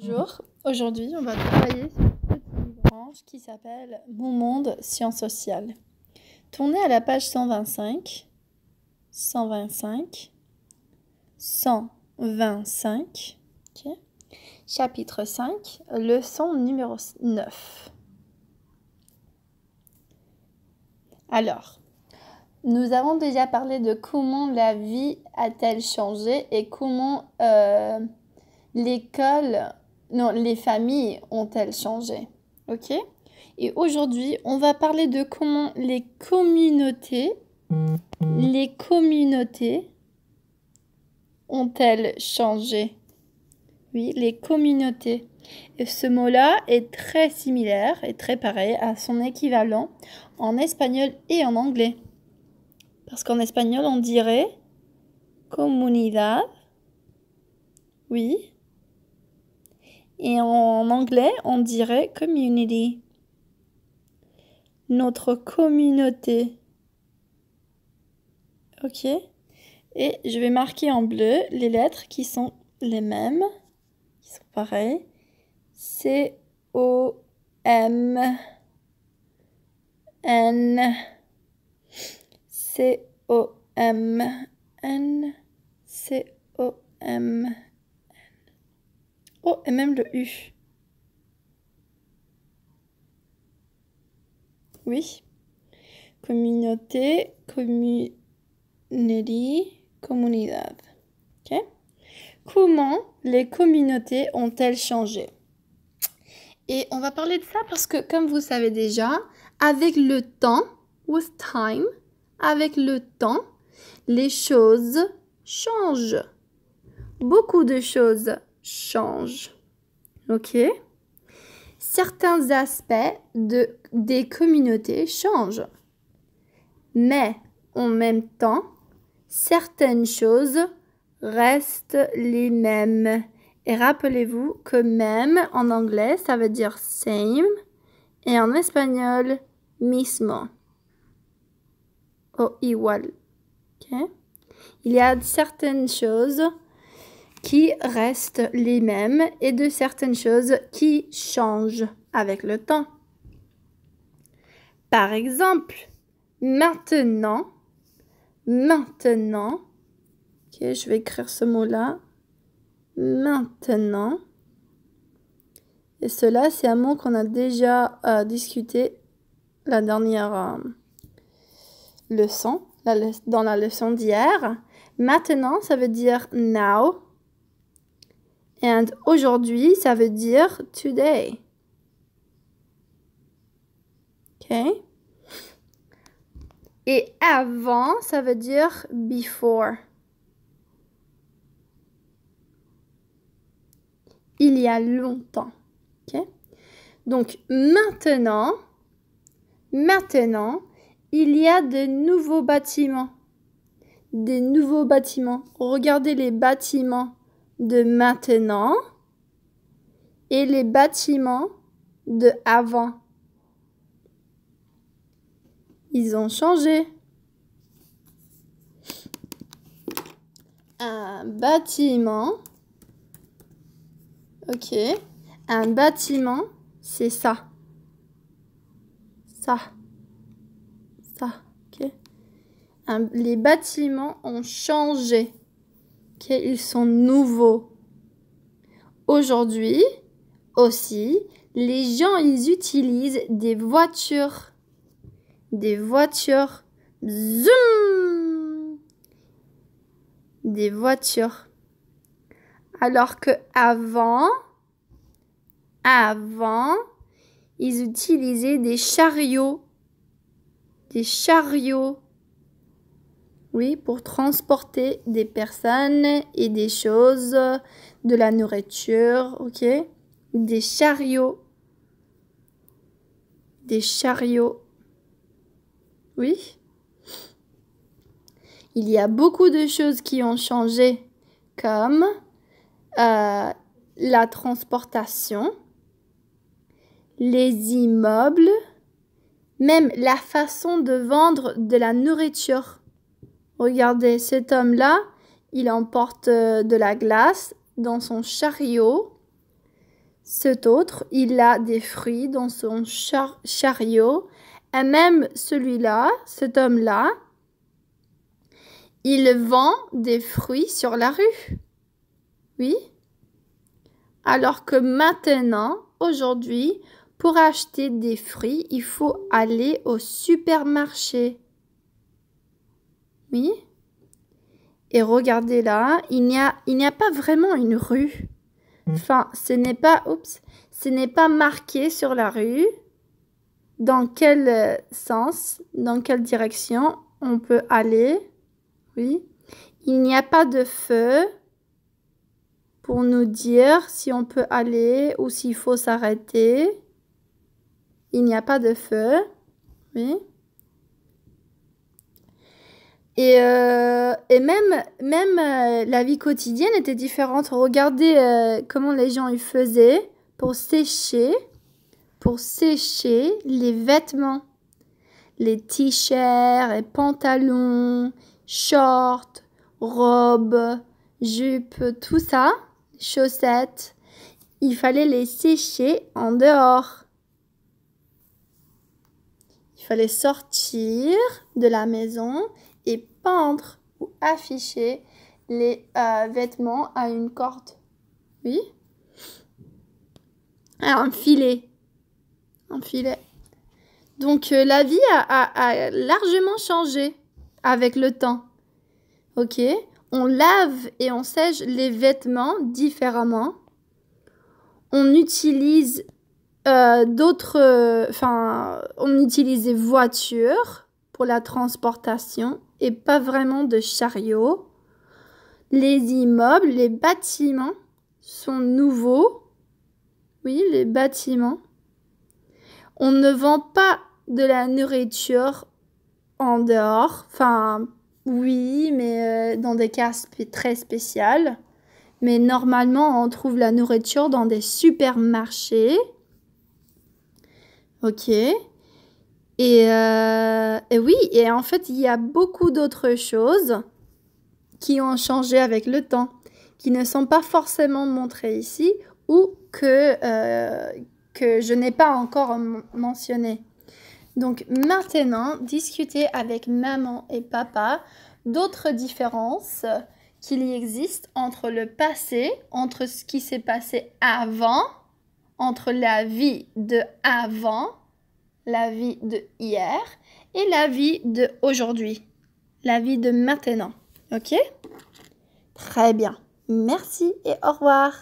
Bonjour, aujourd'hui on va travailler sur une petite branche qui s'appelle Mon monde sciences sociales. Tournez à la page 125, 125, 125, okay. Chapitre 5, leçon numéro 9. Alors, nous avons déjà parlé de comment la vie a-t-elle changé et comment les familles ont-elles changé, ok? Et aujourd'hui, on va parler de comment les communautés ont-elles changé. Oui, les communautés. Et ce mot-là est très similaire et très pareil à son équivalent en espagnol et en anglais. Parce qu'en espagnol, on dirait comunidad. Oui. Et en anglais, on dirait community. Notre communauté. Ok? Et je vais marquer en bleu les lettres qui sont les mêmes, qui sont pareilles. C-O-M-N. C-O-M-N. C-O-M-N. Oh, et même le U. Oui. Communauté, community, comunidad. Ok? Comment les communautés ont-elles changé? Et on va parler de ça parce que, comme vous savez déjà, avec le temps, with time, avec le temps, les choses changent. Beaucoup de choses changent. Ok? Certains aspects des communautés changent. Mais en même temps, certaines choses restent les mêmes. Et rappelez-vous que même en anglais, ça veut dire same. Et en espagnol, mismo. O igual. Okay? Il y a certaines choses qui restent les mêmes et de certaines choses qui changent avec le temps. Par exemple, maintenant, ok, je vais écrire ce mot-là, maintenant, et cela, c'est un mot qu'on a déjà discuté la dernière leçon, dans la leçon d'hier. Maintenant, ça veut dire now. And aujourd'hui, ça veut dire today. Ok? Et avant, ça veut dire before. Il y a longtemps. Ok? Donc, maintenant, il y a de nouveaux bâtiments. Des nouveaux bâtiments. Regardez les bâtiments de maintenant et les bâtiments de avant. Ils ont changé. Un bâtiment. Ok. Un bâtiment, c'est ça. Ça. Ok. Les bâtiments ont changé. Ok. Ils sont nouveaux. Aujourd'hui, aussi, les gens, ils utilisent des voitures. Des voitures. Zoom! Des voitures. Alors que avant, ils utilisaient des chariots. Des chariots. Oui, pour transporter des personnes et des choses, de la nourriture, ok? Des chariots. Des chariots. Oui. Il y a beaucoup de choses qui ont changé, comme la transportation, les immeubles, même la façon de vendre de la nourriture. Regardez, cet homme-là, il emporte de la glace dans son chariot cet autre, il a des fruits dans son chariot. Et même celui-là, cet homme-là, il vend des fruits sur la rue. Oui. Alors que maintenant, aujourd'hui, pour acheter des fruits, il faut aller au supermarché. Oui. Et regardez là, il n'y a pas vraiment une rue. Enfin, ce n'est pas marqué sur la rue dans quel sens, dans quelle direction on peut aller. Oui. Il n'y a pas de feu pour nous dire si on peut aller ou s'il faut s'arrêter. Il n'y a pas de feu. Oui. Et même la vie quotidienne était différente. Regardez comment les gens ils faisaient pour sécher les vêtements. Les t-shirts, les pantalons, shorts, robes, jupes, tout ça, chaussettes. Il fallait les sécher en dehors. Il fallait sortir de la maison et peindre ou afficher les vêtements à une corde. Oui. Un filet. Un filet. Donc, la vie a largement changé avec le temps. Ok? On lave et on sèche les vêtements différemment. On utilise on utilise des voitures pour la transportation et pas vraiment de chariots. Les immeubles, les bâtiments sont nouveaux. Oui, les bâtiments. On ne vend pas de la nourriture en dehors. Enfin, oui, mais dans des cas très spéciaux. Mais normalement, on trouve la nourriture dans des supermarchés. Ok. Et oui, et en fait, il y a beaucoup d'autres choses qui ont changé avec le temps, qui ne sont pas forcément montrées ici ou que je n'ai pas encore mentionné. Donc maintenant, discuter avec maman et papa d'autres différences qu'il y existe entre le passé, entre ce qui s'est passé avant, entre la vie de avant, la vie de hier et la vie de aujourd'hui, la vie de maintenant. Ok? Très bien. Merci et au revoir.